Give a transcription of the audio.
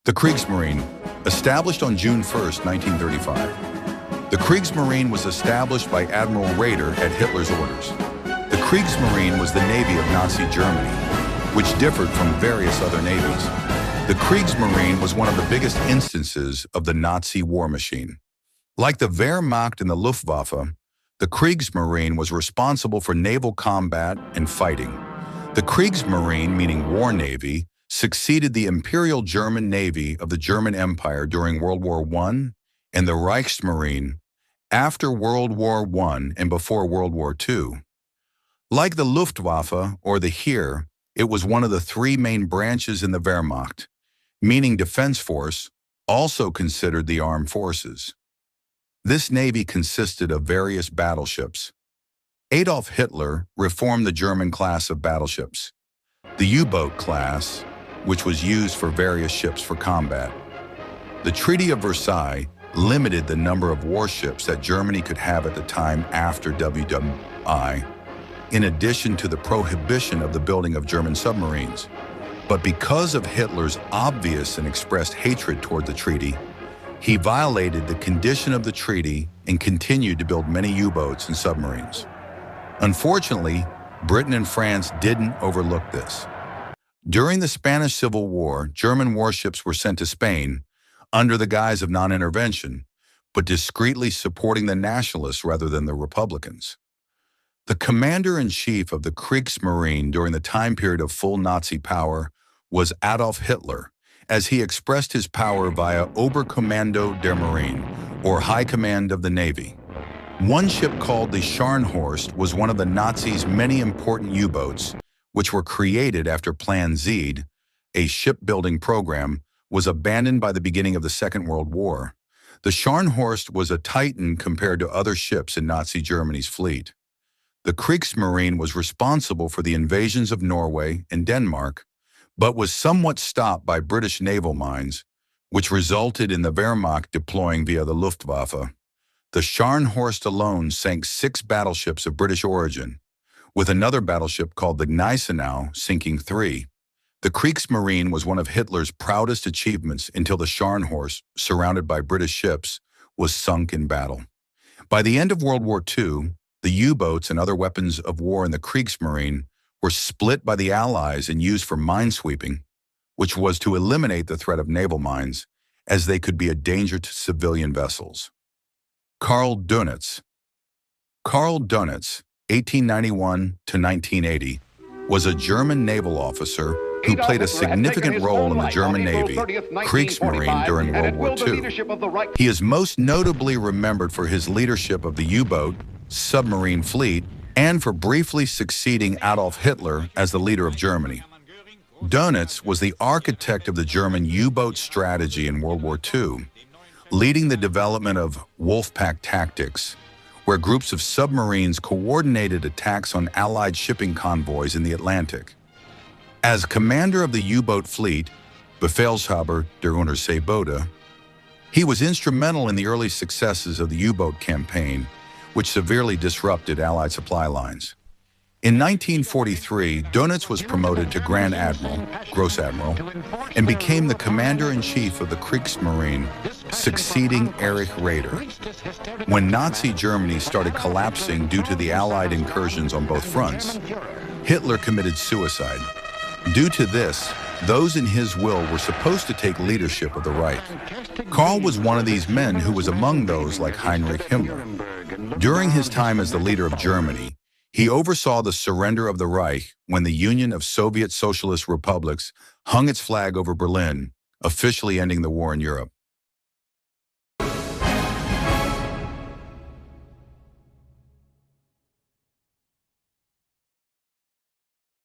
The Kriegsmarine, established on June 1st, 1935. The Kriegsmarine was established by Admiral Raeder at Hitler's orders. The Kriegsmarine was the navy of Nazi Germany, which differed from various other navies. The Kriegsmarine was one of the biggest instances of the Nazi war machine. Like the Wehrmacht and the Luftwaffe, the Kriegsmarine was responsible for naval combat and fighting. The Kriegsmarine, meaning war navy, succeeded the Imperial German Navy of the German Empire during World War I and the Reichsmarine after World War I and before World War II. Like the Luftwaffe or the Heer, it was one of the three main branches in the Wehrmacht, meaning defense force, also considered the armed forces. This navy consisted of various battleships. Adolf Hitler reformed the German class of battleships. The U-boat class, which was used for various ships for combat. The Treaty of Versailles limited the number of warships that Germany could have at the time after WWI, in addition to the prohibition of the building of German submarines. But because of Hitler's obvious and expressed hatred toward the treaty, he violated the condition of the treaty and continued to build many U-boats and submarines. Unfortunately, Britain and France didn't overlook this. During the Spanish Civil War, German warships were sent to Spain under the guise of non-intervention, but discreetly supporting the nationalists rather than the Republicans. The commander-in-chief of the Kriegsmarine during the time period of full Nazi power was Adolf Hitler, as he expressed his power via Oberkommando der Marine, or High Command of the Navy. One ship called the Scharnhorst was one of the Nazis' many important U-boats, which were created after Plan Z, a shipbuilding program, was abandoned by the beginning of the Second World War. The Scharnhorst was a titan compared to other ships in Nazi Germany's fleet. The Kriegsmarine was responsible for the invasions of Norway and Denmark, but was somewhat stopped by British naval mines, which resulted in the Wehrmacht deploying via the Luftwaffe. The Scharnhorst alone sank 6 battleships of British origin, with another battleship called the Gneisenau sinking 3. The Kriegsmarine was one of Hitler's proudest achievements until the Scharnhorst, surrounded by British ships, was sunk in battle. By the end of World War II, the U-boats and other weapons of war in the Kriegsmarine were split by the Allies and used for minesweeping, which was to eliminate the threat of naval mines, as they could be a danger to civilian vessels. Karl Dönitz. Karl Dönitz, 1891 to 1980, was a German naval officer who played a significant role in the German Navy, Kriegsmarine, during World War II. He is most notably remembered for his leadership of the U-boat, submarine fleet, and for briefly succeeding Adolf Hitler as the leader of Germany. Dönitz was the architect of the German U-boat strategy in World War II, leading the development of Wolfpack tactics, where groups of submarines coordinated attacks on Allied shipping convoys in the Atlantic. As commander of the U-boat fleet, Befehlshaber der Unterseeboote, he was instrumental in the early successes of the U-boat campaign, which severely disrupted Allied supply lines. In 1943, Dönitz was promoted to Grand Admiral, Gross Admiral, and became the commander-in-chief of the Kriegsmarine, succeeding Erich Raeder. When Nazi Germany started collapsing due to the Allied incursions on both fronts, Hitler committed suicide. Due to this, those in his will were supposed to take leadership of the Reich. Karl was one of these men who was among those like Heinrich Himmler. During his time as the leader of Germany, he oversaw the surrender of the Reich when the Union of Soviet Socialist Republics hung its flag over Berlin, officially ending the war in Europe.